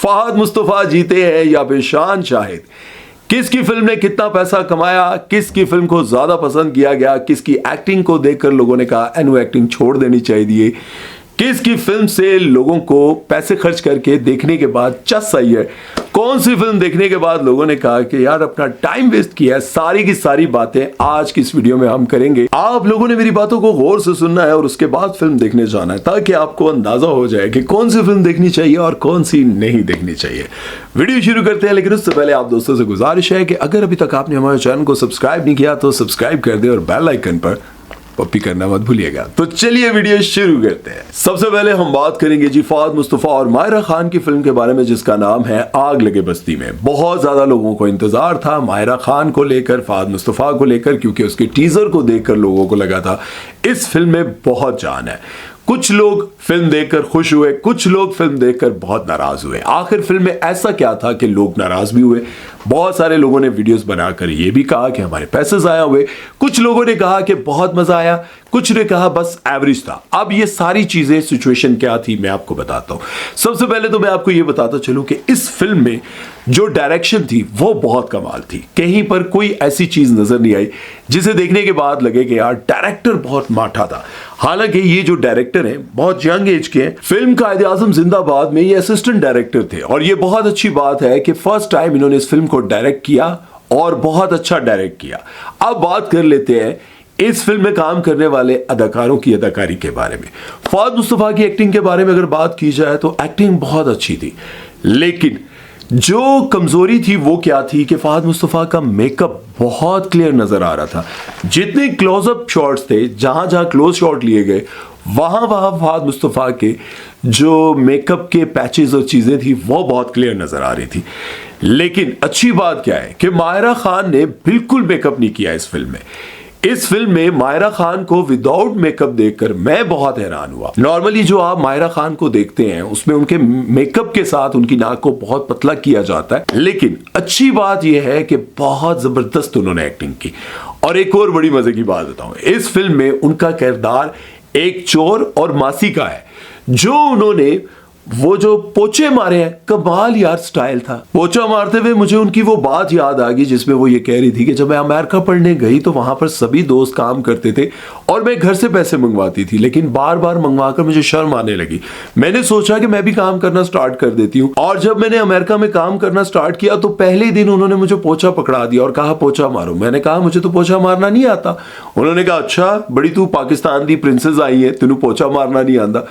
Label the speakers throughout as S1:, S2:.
S1: फहद मुस्तफा जीते हैं या फिर शान शाहिद, किसकी फिल्म ने कितना पैसा कमाया, किसकी फिल्म को ज्यादा पसंद किया गया, किसकी एक्टिंग को देखकर लोगों ने कहा एनु एक्टिंग छोड़ देनी चाहिए, किसकी फिल्म से लोगों को पैसे खर्च करके देखने के बाद चस आई है, कौन सी फिल्म देखने के बाद लोगों ने कहा कि यार अपना टाइम वेस्ट किया है, सारी की सारी बातें आज की इस वीडियो में हम करेंगे। आप लोगों ने मेरी बातों को गौर से सुनना है और उसके बाद फिल्म देखने जाना है ताकि आपको अंदाजा हो जाए कि कौन सी फिल्म देखनी चाहिए और कौन सी नहीं देखनी चाहिए। वीडियो शुरू करते हैं, लेकिन उससे पहले आप दोस्तों से गुजारिश है कि अगर अभी तक आपने हमारे चैनल को सब्सक्राइब नहीं किया तो सब्सक्राइब कर दे और बेल आइकन पर पप्पी करना मत भूलिएगा। तो चलिए वीडियो शुरू करते हैं। सबसे पहले हम बात करेंगे जी फहद मुस्तफा और मायरा खान की फिल्म के बारे में जिसका नाम है आग लगे बस्ती में। बहुत ज्यादा लोगों को इंतजार था मायरा खान को लेकर, फहद मुस्तफा को लेकर, क्योंकि उसके टीजर को देखकर लोगों को लगा था इस फिल्म में बहुत जान है। कुछ लोग फिल्म देखकर खुश हुए, कुछ लोग फिल्म देखकर बहुत नाराज हुए। आखिर फिल्म में ऐसा क्या था कि लोग नाराज भी हुए। बहुत सारे लोगों ने वीडियोस बनाकर ये भी कहा कि हमारे पैसे जाया हुए, कुछ लोगों ने कहा कि बहुत मजा आया, कुछ ने कहा बस एवरेज था। अब ये सारी चीजें सिचुएशन क्या थी मैं आपको बताता हूं। सबसे पहले तो मैं आपको ये बताता चलूं कि इस फिल्म में जो डायरेक्शन थी वो बहुत कमाल थी। कहीं पर कोई ऐसी चीज नजर नहीं आई जिसे देखने के बाद लगे कि यार डायरेक्टर बहुत माठा था। हालांकि ये जो डायरेक्टर हैं बहुत यंग एज के हैं। फिल्म कायदे आजम जिंदाबाद में ये असिस्टेंट डायरेक्टर थे और ये बहुत अच्छी बात है कि फर्स्ट टाइम इन्होंने इस फिल्म को डायरेक्ट किया और बहुत अच्छा डायरेक्ट किया। अब बात कर लेते हैं इस फिल्म में काम करने वाले अदाकारों की अदाकारी के बारे में। फहद मुस्तफा की एक्टिंग के बारे में अगर बात की जाए तो एक्टिंग बहुत अच्छी थी, लेकिन जो कमजोरी थी वो क्या थी कि फहद मुस्तफा का मेकअप बहुत क्लियर नजर आ रहा था। जितने क्लोजअप शॉट्स थे, जहां जहां क्लोज शॉट लिए गए, वहां वहां फहद मुस्तफा के जो मेकअप के पैचेस और चीजें थी वो बहुत क्लियर नजर आ रही थी। लेकिन अच्छी बात क्या है कि मायरा खान ने बिल्कुल मेकअप नहीं किया इस फिल्म में। इस फिल्म में मायरा खान को विदाउट मेकअप देखकर मैं बहुत हैरान हुआ। नॉर्मली जो आप मायरा खान को देखते हैं उसमें उनके मेकअप के साथ उनकी नाक को बहुत पतला किया जाता है, लेकिन अच्छी बात यह है कि बहुत जबरदस्त उन्होंने एक्टिंग की। और एक और बड़ी मजे की बात बताऊं, इस फिल्म में उनका किरदार एक चोर और मासी का है। जो उन्होंने वो जो पोचे मारे हैं, कमाल यार स्टाइल था। पोचा मारते हुए मुझे उनकी वो बात याद आ गई जिसमें वो ये कह रही थी कि जब मैं अमेरिका पढ़ने गई तो वहां पर सभी दोस्त काम करते थे और मैं घर से पैसे मंगवाती थी, लेकिन बार बार मंगवाकर मुझे शर्म आने लगी। मैंने सोचा कि मैं भी काम करना स्टार्ट कर देती हूँ और जब मैंने अमेरिका में काम करना स्टार्ट किया तो पहले ही दिन उन्होंने मुझे पोचा पकड़ा दिया और कहा पोचा मारो। मैंने कहा मुझे तो पोचा मारना नहीं आता। उन्होंने कहा अच्छा बड़ी तू पाकिस्तान दी प्रिंसेस आई है, तेनू पोचा मारना नहीं आता।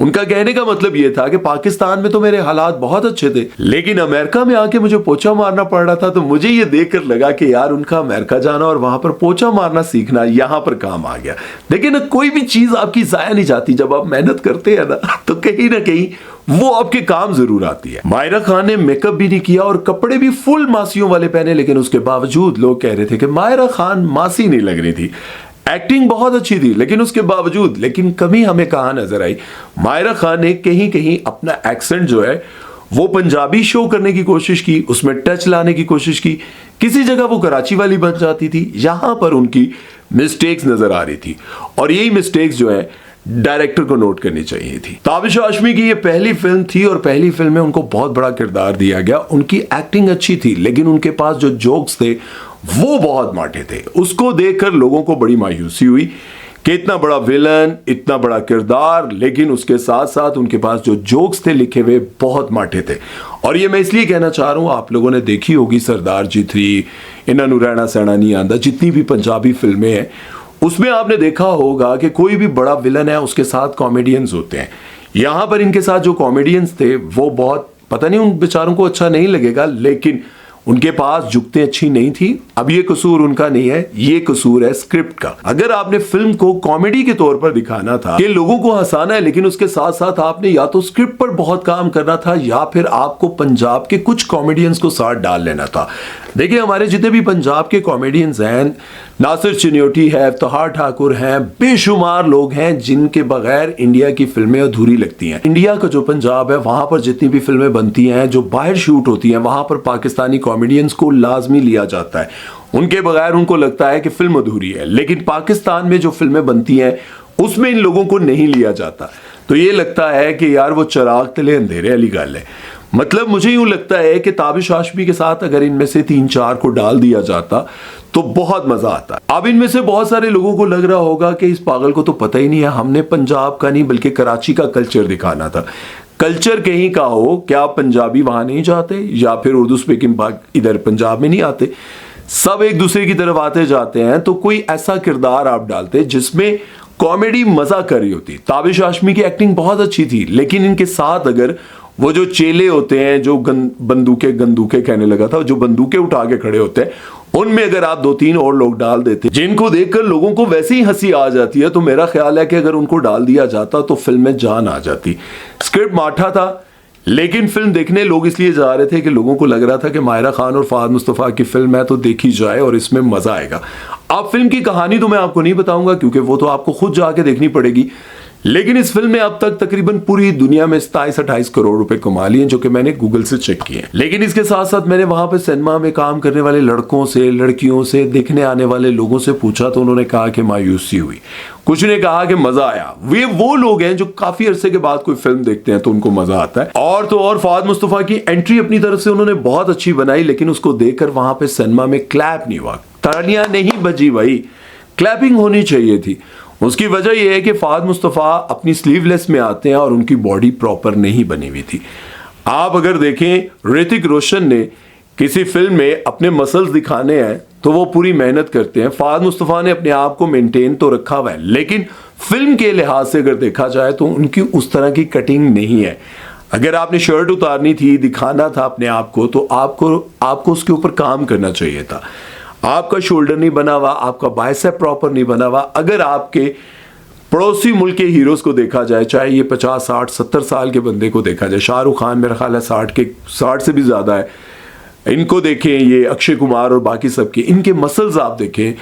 S1: उनका कहने का मतलब यह था कि पाकिस्तान में तो मेरे हालात बहुत अच्छे थे, लेकिन अमेरिका में आके मुझे पोछा मारना पड़ रहा था। तो मुझे ये देखकर लगा कि यार उनका अमेरिका जाना और वहां पर पोछा मारना सीखना यहां पर काम आ गया। लेकिन कोई भी चीज आपकी जाया नहीं जाती। जब आप मेहनत करते हैं ना तो कहीं ना कहीं वो आपके काम जरूर आती है। मायरा खान ने मेकअप भी नहीं किया और कपड़े भी फुल मासियों वाले पहने, लेकिन उसके बावजूद लोग कह रहे थे कि मायरा खान मासी नहीं लग रही थी। एक्टिंग बहुत अच्छी थी लेकिन उसके बावजूद, लेकिन कमी हमें कहां नजर आई, मायरा खान ने कहीं कहीं अपना एक्सेंट जो है वो पंजाबी शो करने की कोशिश की, उसमें टच लाने की कोशिश की। किसी जगह वो कराची वाली बन जाती थी, यहां पर उनकी मिस्टेक्स नजर आ रही थी और यही मिस्टेक्स जो है डायरेक्टर को नोट करनी चाहिए थी। ताबिश हाशमी की ये पहली फिल्म थी और पहली फिल्म में उनको बहुत बड़ा किरदार दिया गया। उनकी एक्टिंग अच्छी थी लेकिन उनके पास जो जोक्स थे वो बहुत माठे थे। उसको देखकर लोगों को बड़ी मायूसी हुई कि इतना बड़ा विलन, इतना बड़ा किरदार, लेकिन उसके साथ साथ उनके पास जो जोक्स थे लिखे हुए बहुत माठे थे। और ये मैं इसलिए कहना चाह रहा हूं, आप लोगों ने देखी होगी सरदार जी 3, इन्हां नूं रहना सहना नहीं आंदा, जितनी भी पंजाबी फिल्में हैं उसमें आपने देखा होगा कि कोई भी बड़ा विलन है उसके साथ कॉमेडियंस होते हैं। यहां पर इनके साथ जो कॉमेडियंस थे वो बहुत, पता नहीं उन बेचारों को अच्छा नहीं लगेगा, लेकिन उनके पास जुगतें अच्छी नहीं थी। अब ये कसूर उनका नहीं है, ये कसूर है स्क्रिप्ट का। अगर आपने फिल्म को कॉमेडी के तौर पर दिखाना था कि लोगों को हंसाना है, लेकिन उसके साथ साथ आपने या तो स्क्रिप्ट पर बहुत काम करना था या फिर आपको पंजाब के कुछ कॉमेडियंस को साथ डाल लेना था। देखिए हमारे जितने भी पंजाब के कॉमेडियंस हैं, नासिर चिन्योटी है, तहार ठाकुर हैं, बेशुमार लोग हैं जिनके बगैर इंडिया की फिल्में अधूरी लगती हैं। इंडिया का जो पंजाब है वहां पर जितनी भी फिल्में बनती हैं जो बाहर शूट होती हैं वहां पर पाकिस्तानी कॉमेडियंस को लाजमी लिया जाता है। उनके बगैर उनको लगता है कि फिल्म अधूरी है। लेकिन पाकिस्तान में जो फिल्में बनती हैं उसमें इन लोगों को नहीं लिया जाता। तो ये लगता है कि यार वो चिराग तले अंधेरे वाली गल है। मतलब मुझे यूं लगता है कि ताबिश हाशमी के साथ अगर इनमें से 3-4 को डाल दिया जाता तो बहुत मजा आता। अब इनमें से बहुत सारे लोगों को लग रहा होगा कि इस पागल को तो पता ही नहीं है, हमने पंजाब का नहीं बल्कि कराची का कल्चर दिखाना था। कल्चर कहीं का हो, क्या पंजाबी वहां नहीं जाते या फिर उर्दू स्पीकिंग इधर पंजाब में नहीं आते, सब एक दूसरे की तरफ आते जाते हैं, तो कोई ऐसा किरदार आप डालते जिसमें कॉमेडी मजा कर रही होती। ताबिश हाशमी की एक्टिंग बहुत अच्छी थी, लेकिन इनके साथ अगर वो जो चेले होते हैं जो बंदूकें कहने लगा था, जो बंदूकें उठा के खड़े होते हैं, उनमें अगर आप 2-3 और लोग डाल देते जिनको देखकर लोगों को वैसे ही हंसी आ जाती है, तो मेरा ख्याल है कि अगर उनको डाल दिया जाता तो फिल्म में जान आ जाती। स्क्रिप्ट माठा था, लेकिन फिल्म देखने लोग इसलिए जा रहे थे कि लोगों को लग रहा था कि माहिरा खान और फहद मुस्तफ़ा की फिल्म है तो देखी जाए और इसमें मजा आएगा। अब फिल्म की कहानी तो मैं आपको नहीं बताऊंगा क्योंकि वो तो आपको खुद जाके देखनी पड़ेगी, लेकिन इस फिल्म ने अब तक तकरीबन पूरी दुनिया में 27-28 करोड़ रुपए कमा लिए, जो कि मैंने गूगल से चेक किए। लेकिन इसके साथ साथ मैंने वहां पे सिनेमा में काम करने वाले लड़कों से, लड़कियों से, देखने आने वाले लोगों से पूछा तो उन्होंने कहा कि मायूसी हुई, कुछ ने कहा कि मजा आया। वे वो लोग हैं जो काफी अरसे के बाद कोई फिल्म देखते हैं तो उनको मजा आता है। और तो और फहद मुस्तफ़ा की एंट्री अपनी तरफ से उन्होंने बहुत अच्छी बनाई, लेकिन उसको देखकर वहां पे सिनेमा में क्लैप नहीं हुआ, तालियां नहीं बजी भाई, क्लैपिंग होनी चाहिए थी। उसकी वजह यह है कि फहद मुस्तफ़ा अपनी स्लीवलेस में आते हैं और उनकी बॉडी प्रॉपर नहीं बनी हुई थी। आप अगर देखें ऋतिक रोशन ने किसी फिल्म में अपने मसल्स दिखाने हैं तो वो पूरी मेहनत करते हैं। फहद मुस्तफ़ा ने अपने आप को मेंटेन तो रखा हुआ है, लेकिन फिल्म के लिहाज से अगर देखा जाए तो उनकी उस तरह की कटिंग नहीं है। अगर आपने शर्ट उतारनी थी, दिखाना था अपने आप को, तो आपको उसके ऊपर काम करना चाहिए था। आपका शोल्डर नहीं बना हुआ, आपका बाइसेप प्रॉपर नहीं बना हुआ। अगर आपके पड़ोसी मुल्क के हीरोज को देखा जाए, चाहे ये 50, 60, 70 साल के बंदे को देखा जाए, शाहरुख खान मेरा ख्याल है 60 से भी ज्यादा है, इनको देखें, ये अक्षय कुमार और बाकी सबके, इनके मसल्स आप देखें,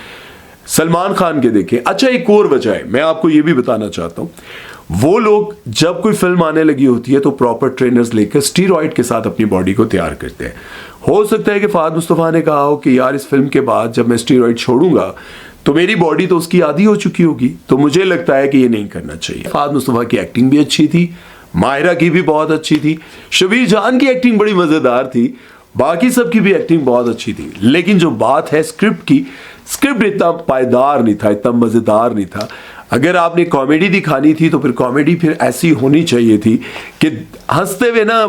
S1: सलमान खान के देखें। अच्छा, एक और वजह है, मैं आपको ये भी बताना चाहता हूं, वो लोग जब कोई फिल्म आने लगी होती है तो प्रॉपर ट्रेनर्स लेकर स्टीरॉइड के साथ अपनी बॉडी को तैयार करते हैं। हो सकता है कि फहद मुस्तफ़ा ने कहा हो कि यार इस फिल्म के बाद जब मैं स्टीरॉइड छोड़ूंगा तो मेरी बॉडी तो उसकी आदी हो चुकी होगी, तो मुझे लगता है कि ये नहीं करना चाहिए। फहद मुस्तफ़ा की एक्टिंग भी अच्छी थी, माहिरा की भी बहुत अच्छी थी, शबीर जान की एक्टिंग बड़ी मजेदार थी, बाकी सबकी भी एक्टिंग बहुत अच्छी थी। लेकिन जो बात है स्क्रिप्ट की, स्क्रिप्ट इतना पायदार नहीं था, इतना मजेदार नहीं था। अगर आपने कॉमेडी दिखानी थी तो फिर कॉमेडी फिर ऐसी होनी चाहिए थी कि हंसते हुए ना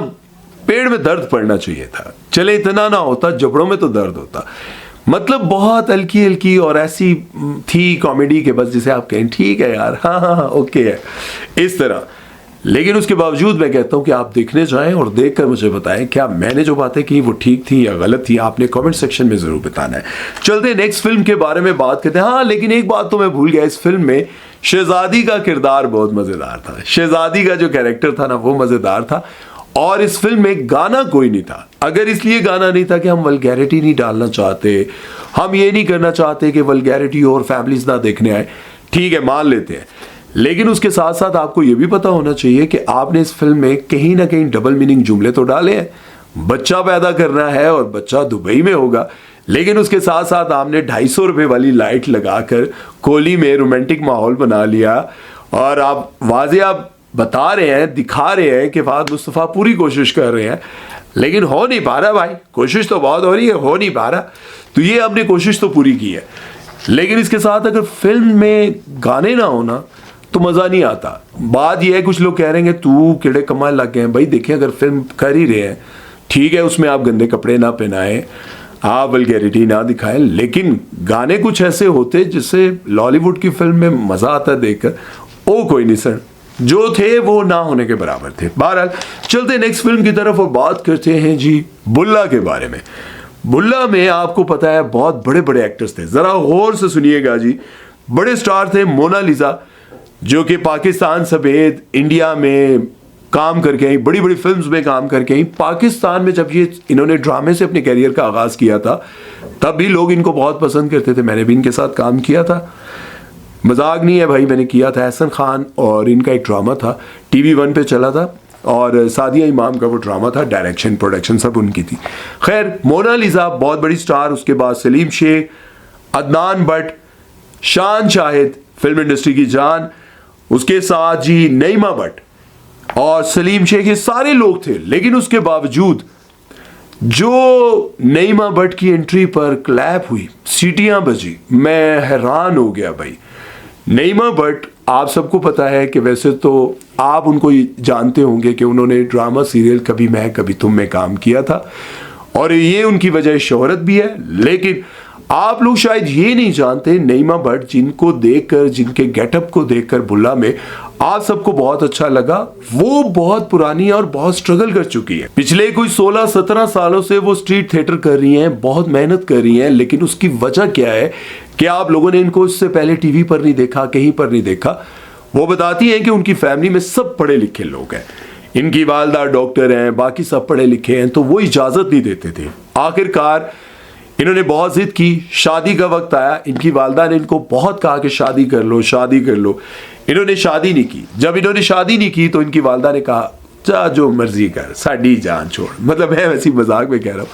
S1: पेड़ में दर्द पड़ना चाहिए था। चले इतना ना होता, जबड़ों में तो दर्द होता। मतलब बहुत हल्की हल्की और ऐसी थी कॉमेडी के बस जिसे आप कहें ठीक है यार, हाँ हाँ हाँ ओके है, इस तरह। लेकिन उसके बावजूद मैं कहता हूं कि आप देखने जाएं और देखकर मुझे बताएं क्या मैंने जो बातें की वो ठीक थी या गलत थी। आपने कमेंट सेक्शन में जरूर बताना है। चलते नेक्स्ट फिल्म के बारे में बात करते हैं। हाँ, लेकिन एक बात तो मैं भूल गया, इस फिल्म में शहजादी का किरदार बहुत मजेदार था। शहजादी का जो कैरेक्टर था ना वो मजेदार था। और इस फिल्म में गाना कोई नहीं था। अगर इसलिए गाना नहीं था कि हम वल्गैरिटी नहीं डालना चाहते, हम ये नहीं करना चाहते कि वल्गैरिटी और फैमिलीज ना देखने आए, ठीक है मान लेते हैं, लेकिन उसके साथ साथ आपको यह भी पता होना चाहिए कि आपने इस फिल्म में कहीं ना कहीं डबल मीनिंग जुमले तो डाले हैं। बच्चा पैदा करना है और बच्चा दुबई में होगा, लेकिन उसके साथ साथ आपने 250 रुपए वाली लाइट लगाकर कोहली में रोमांटिक माहौल बना लिया और आप वाज़ेह बता रहे हैं, दिखा रहे हैं कि फहद मुस्तफ़ा पूरी कोशिश कर रहे हैं, लेकिन हो नहीं पा रहा भाई। कोशिश तो बहुत हो रही है, हो नहीं पा रहा। तो ये आपने कोशिश तो पूरी की है, लेकिन इसके साथ अगर फिल्म में गाने ना होना तो मज़ा नहीं आता। बात यह है, कुछ लोग कह रहे हैं तू किड़े कमाल लग गए हैं। भाई देखिए, अगर फिल्म कर ही रहे हैं ठीक है, उसमें आप गंदे कपड़े ना पहनाएं, आप वल्गैरिटी ना दिखाएं, लेकिन गाने कुछ ऐसे होते जिससे लॉलीवुड की फिल्म में मज़ा आता देखकर। ओ कोई नहीं सर, जो थे वो ना होने के बराबर थे। बहरहाल चलते नेक्स्ट फिल्म की तरफ और बात करते हैं जी बुल्ला के बारे में। बुल्ला में आपको पता है बहुत बड़े बड़े एक्टर्स थे, जरा गौर से सुनिएगा जी। बड़े स्टार थे, मोनालिसा जो कि पाकिस्तान समेत इंडिया में काम करके आई, बड़ी बड़ी फिल्म्स में काम करके आई। पाकिस्तान में जब ये इन्होंने ड्रामे से अपने करियर का आगाज किया था तब भी लोग इनको बहुत पसंद करते थे। मैंने भी इनके साथ काम किया था, मजाक नहीं है भाई, मैंने किया था। एहसन खान और इनका एक ड्रामा था, TV1 पे चला था और सादिया इमाम का वो ड्रामा था, डायरेक्शन प्रोडक्शन सब उनकी थी। खैर, मोनालिसा बहुत बड़ी स्टार, उसके बाद सलीम शेख, अदनान भट्ट, शान शाहिद फिल्म इंडस्ट्री की जान, उसके साथ जी नईमा भट्ट, और सलीम शेख, ये सारे लोग थे। लेकिन उसके बावजूद जो नईमा भट्ट की एंट्री पर क्लैप हुई, सीटियां बजी, मैं हैरान हो गया भाई। नईमा भट्ट, आप सबको पता है कि वैसे तो आप उनको जानते होंगे कि उन्होंने ड्रामा सीरियल कभी मैं कभी तुम में काम किया था और ये उनकी वजह शोहरत भी है। लेकिन आप लोग शायद ये नहीं जानते, नईमा भट्ट जिनको देखकर, जिनके गेटअप को देखकर बुल्ला में आप सबको बहुत अच्छा लगा, वो बहुत पुरानी और बहुत स्ट्रगल कर चुकी है। पिछले कोई 16-17 सालों से वो स्ट्रीट थिएटर कर रही हैं, बहुत मेहनत कर रही हैं। लेकिन उसकी वजह क्या है कि आप लोगों ने इनको इससे पहले टीवी पर नहीं देखा, कहीं पर नहीं देखा। वो बताती हैं कि उनकी फैमिली में सब पढ़े लिखे लोग हैं, इनकी वालदा डॉक्टर हैं, बाकी सब पढ़े लिखे हैं, तो वो इजाजत नहीं देते थे। आखिरकार इन्होंने बहुत जिद की, शादी का वक्त आया, इनकी वालदा ने इनको बहुत कहा कि शादी कर लो, शादी कर लो। इन्होंने शादी नहीं की। जब इन्होंने शादी नहीं की तो इनकी वालदा ने कहा जा जो मर्जी कर, साड़ी जान छोड़। मतलब मैं वैसी मजाक में कह रहा हूँ।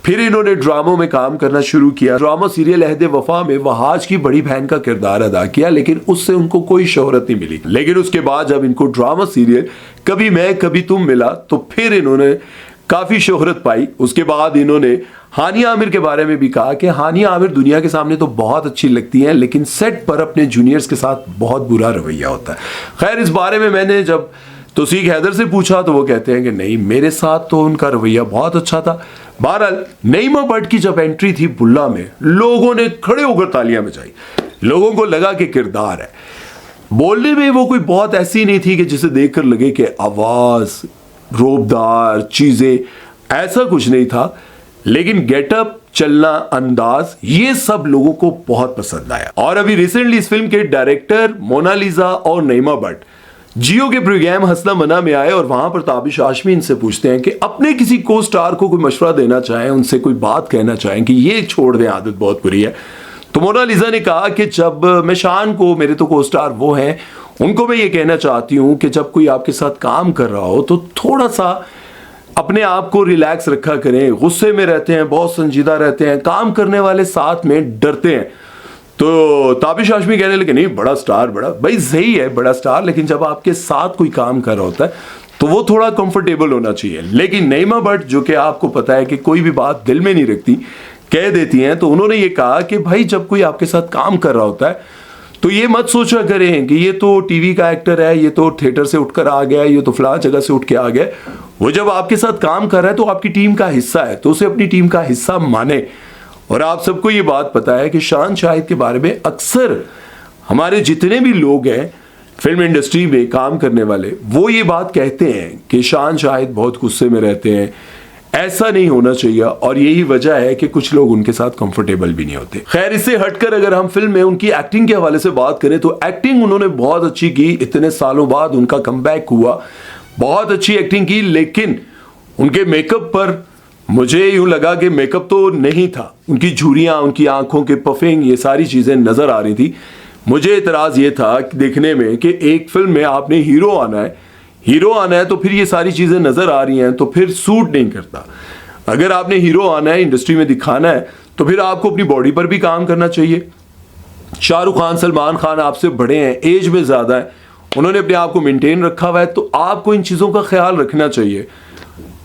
S1: फिर इन्होंने ड्रामों में काम करना शुरू किया। ड्रामा सीरियल अहद वफा में वहाज की बड़ी बहन का किरदार अदा किया, लेकिन उससे उनको कोई शोहरत नहीं मिली। लेकिन उसके बाद जब इनको ड्रामा सीरियल कभी मैं कभी तुम मिला तो फिर इन्होंने काफी शोहरत पाई। उसके बाद इन्होंने हानिया आमिर के बारे में भी कहा कि हानिया आमिर दुनिया के सामने तो बहुत अच्छी लगती हैं, लेकिन सेट पर अपने जूनियर्स के साथ बहुत बुरा रवैया होता है। खैर, इस बारे में मैंने जब तौसीक हैदर से पूछा तो वो कहते हैं कि नहीं, मेरे साथ तो उनका रवैया बहुत अच्छा था। बहरहाल, नईमा भट्ट की जब एंट्री थी बुल्ला में, लोगों ने खड़े होकर तालियां बजाई। लोगों को लगा कि किरदार है। बोलने में वो कोई बहुत ऐसी नहीं थी कि जिसे देखकर लगे कि आवाज, रोबदार चीजें, ऐसा कुछ नहीं था। लेकिन गेटअप, चलना, अंदाज, ये सब लोगों को बहुत पसंद आया। और अभी रिसेंटली इस फिल्म के डायरेक्टर मोनालिसा और नईमा भट्ट जियो के प्रोग्राम हंसना मना में आए और वहां पर ताबिश हाशमी इनसे पूछते हैं कि अपने किसी को स्टार को कोई मशवरा देना चाहें, उनसे कोई बात कहना चाहें कि ये छोड़ दें, आदत बहुत बुरी है। तो मोनालिसा ने कहा कि जब मैं शान को, मेरे तो को स्टार वो हैं, उनको मैं ये कहना चाहती हूँ कि जब कोई आपके साथ काम कर रहा हो तो थोड़ा सा अपने आप को रिलैक्स रखा करें। गुस्से में रहते हैं, बहुत संजीदा रहते हैं, काम करने वाले साथ में डरते हैं। तो ताबिश हाशमी कहने लगे नहीं, बड़ा स्टार, बड़ा भाई सही है, बड़ा स्टार, लेकिन जब आपके साथ कोई काम कर रहा होता है तो वो थोड़ा कंफर्टेबल होना चाहिए। लेकिन नईमा भट्ट, जो कि आपको पता है कि कोई भी बात दिल में नहीं रखती, कह देती हैं, तो उन्होंने ये कहा कि भाई जब कोई आपके साथ काम कर रहा होता है तो ये मत सोचा करें कि ये तो टीवी का एक्टर है, ये तो थिएटर से उठकर आ गया, ये तो फलां जगह से उठ के आ गया। वो जब आपके साथ काम कर रहा है तो आपकी टीम का हिस्सा है, तो उसे अपनी टीम का हिस्सा माने। और आप सबको ये बात पता है कि शान शाहिद के बारे में अक्सर हमारे जितने भी लोग हैं फिल्म इंडस्ट्री में काम करने वाले, वो ये बात कहते हैं कि शान शाहिद बहुत गुस्से में रहते हैं, ऐसा नहीं होना चाहिए। और यही वजह है कि कुछ लोग उनके साथ कंफर्टेबल भी नहीं होते। खैर, इससे हटकर अगर हम फिल्म में उनकी एक्टिंग के हवाले से बात करें तो एक्टिंग उन्होंने बहुत अच्छी की। इतने सालों बाद उनका कमबैक हुआ, बहुत अच्छी एक्टिंग की। लेकिन उनके मेकअप पर मुझे यूं लगा कि मेकअप तो नहीं था, उनकी झुर्रियां, उनकी आंखों के पफिंग, ये सारी चीजें नजर आ रही थी। मुझे इतराज ये था देखने में कि एक फिल्म में आपने हीरो आना है तो फिर ये सारी चीजें नजर आ रही हैं तो फिर सूट नहीं करता। अगर आपने हीरो आना है, इंडस्ट्री में दिखाना है, तो फिर आपको अपनी बॉडी पर भी काम करना चाहिए। शाहरुख खान, सलमान खान आपसे बड़े हैं, एज में ज्यादा है, उन्होंने अपने आप को मेंटेन रखा हुआ है, तो आपको इन चीजों का ख्याल रखना चाहिए।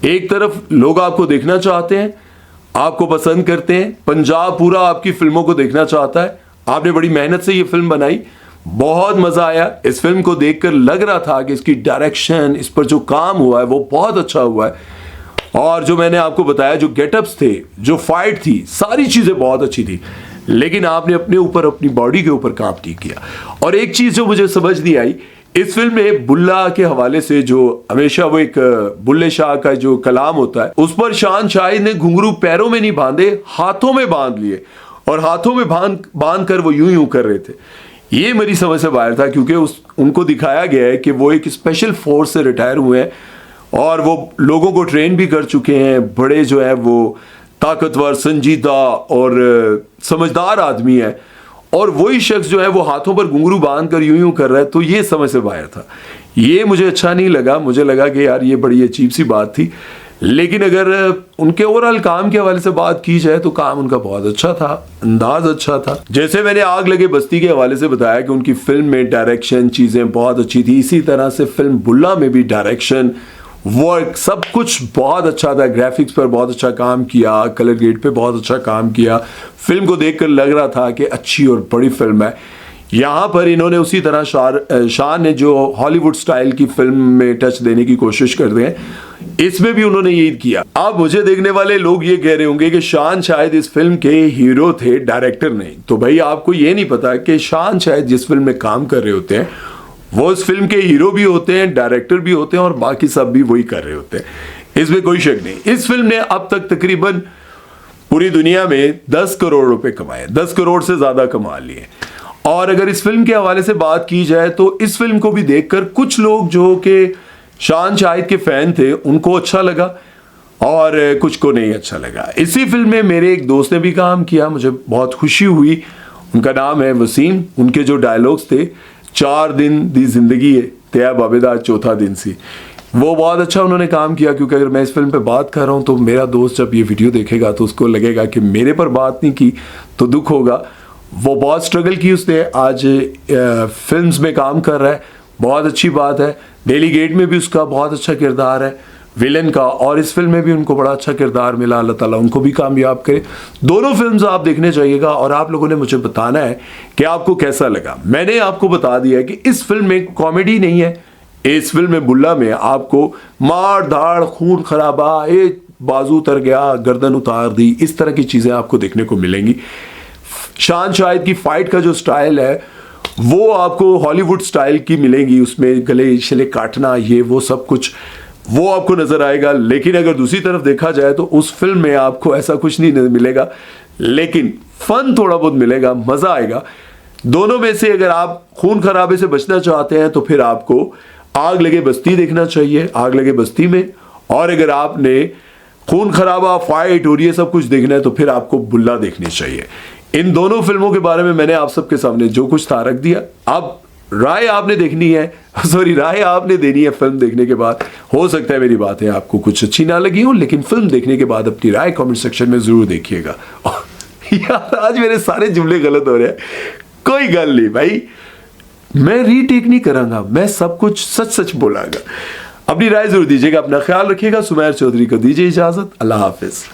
S1: एक तरफ लोग आपको देखना चाहते हैं, आपको पसंद करते हैं, पंजाब पूरा आपकी फिल्मों को देखना चाहता है। आपने बड़ी मेहनत से ये फिल्म बनाई, बहुत मजा आया। इस फिल्म को देखकर लग रहा था कि इसकी डायरेक्शन, इस पर जो काम हुआ है वो बहुत अच्छा हुआ है। और जो मैंने आपको बताया, जो गेटअप्स थे, जो फाइट थी, सारी चीजें बहुत अच्छी थी। लेकिन आपने अपने ऊपर, अपनी बॉडी के ऊपर काम नहीं किया। और एक चीज जो मुझे समझ नहीं आई इस फिल्म में, बुल्ला के हवाले से जो हमेशा वो एक बुल्ले शाह का जो कलाम होता है, उस पर शान शाहिद ने घुंघरू पैरों में नहीं बांधे, हाथों में बांध लिए, और हाथों में बांध कर वो यूं कर रहे थे। ये मेरी समझ से बाहर था, क्योंकि उनको दिखाया गया है कि वो एक स्पेशल फोर्स से रिटायर हुए हैं और वो लोगों को ट्रेन भी कर चुके हैं। बड़े जो है वो ताकतवर, संजीदा और समझदार आदमी है, और वही शख्स जो है वो हाथों पर घुंघरू बांध कर यूं कर रहा है। तो ये समझ से बाहर था, ये मुझे अच्छा नहीं लगा। मुझे लगा कि यार ये बड़ी अजीब सी बात थी। लेकिन अगर उनके ओवरऑल काम के हवाले से बात की जाए तो काम उनका बहुत अच्छा था, अंदाज अच्छा था। जैसे मैंने आग लगे बस्ती के हवाले से बताया कि उनकी फिल्म में डायरेक्शन चीज़ें बहुत अच्छी थी, इसी तरह से फिल्म बुल्ला में भी डायरेक्शन, वर्क, सब कुछ बहुत अच्छा था। ग्राफिक्स पर बहुत अच्छा काम किया, कलर ग्रेड पे बहुत अच्छा काम किया। फिल्म को देखकर लग रहा था कि अच्छी और बड़ी फिल्म है। यहाँ पर इन्होंने उसी तरह शान ने जो हॉलीवुड स्टाइल की फिल्म में टच देने की कोशिश करते हैं, इसमें भी उन्होंने यही किया। अब मुझे देखने वाले लोग ये कह रहे होंगे कि शान शायद इस फिल्म के हीरो थे, डायरेक्टर नहीं। तो भाई आपको ये नहीं पता कि शान शायद जिस फिल्म में काम कर रहे होते हैं वो इस फिल्म के हीरो भी होते हैं, डायरेक्टर भी होते हैं और बाकी सब भी वही कर रहे होते हैं। इसमें कोई शक नहीं। इस फिल्म ने अब तक तकरीबन पूरी दुनिया में 10 करोड़ रुपए कमाए, 10 करोड़ से ज्यादा कमा लिए। और अगर इस फिल्म के हवाले से बात की जाए तो इस फिल्म को भी देखकर कुछ लोग जो कि शान शाहिद के फैन थे उनको अच्छा लगा और कुछ को नहीं अच्छा लगा। इसी फिल्म में मेरे एक दोस्त ने भी काम किया, मुझे बहुत खुशी हुई। उनका नाम है वसीम। उनके जो डायलॉग्स थे, 4 दिन दी जिंदगी है तया बाबेदार चौथा दिन सी, वो बहुत अच्छा उन्होंने काम किया। क्योंकि अगर मैं इस फिल्म पे बात कर रहा हूँ तो मेरा दोस्त जब ये वीडियो देखेगा तो उसको लगेगा कि मेरे पर बात नहीं की तो दुख होगा। वो बहुत स्ट्रगल की उसने, आज फिल्म्स में काम कर रहा है, बहुत अच्छी बात है। डेली गेट में भी उसका बहुत अच्छा किरदार है विलन का, और इस फिल्म में भी उनको बड़ा अच्छा किरदार मिला। अल्लाह ताला उनको भी कामयाब करे। दोनों फिल्म्स आप देखने जाइएगा और आप लोगों ने मुझे बताना है कि आपको कैसा लगा। मैंने आपको बता दिया है कि इस फिल्म में कॉमेडी नहीं है। इस फिल्म में बुल्ला में आपको मार धाड़, खून खराबा, एक बाजू उतर गया, गर्दन उतार दी, इस तरह की चीज़ें आपको देखने को मिलेंगी। शान शाहिद की फाइट का जो स्टाइल है वो आपको हॉलीवुड स्टाइल की मिलेगी। उसमें गले शले काटना, ये वो सब कुछ वो आपको नजर आएगा। लेकिन अगर दूसरी तरफ देखा जाए तो उस फिल्म में आपको ऐसा कुछ नहीं मिलेगा, लेकिन फन थोड़ा बहुत मिलेगा, मजा आएगा। दोनों में से अगर आप खून खराबे से बचना चाहते हैं तो फिर आपको आग लगे बस्ती देखना चाहिए, आग लगे बस्ती में। और अगर आपने खून खराबा, फाइट और ये सब कुछ देखना है तो फिर आपको बुल्ला देखनी चाहिए। इन दोनों फिल्मों के बारे में मैंने आप सबके सामने जो कुछ था रख दिया। अब राय आपने देखनी है, राय आपने देनी है फिल्म देखने के बाद। हो सकता है मेरी बातें आपको कुछ अच्छी ना लगी हो, लेकिन फिल्म देखने के बाद अपनी राय कमेंट सेक्शन में जरूर देखिएगा। यार आज मेरे सारे जुमले गलत हो रहे हैं, कोई गल नहीं भाई, मैं रीटेक नहीं करांगा, मैं सब कुछ सच सच बोलांगा। अपनी राय जरूर दीजिएगा, अपना ख्याल रखिएगा। सुमैर चौधरी को दीजिए इजाजत, अल्लाह हाफिज।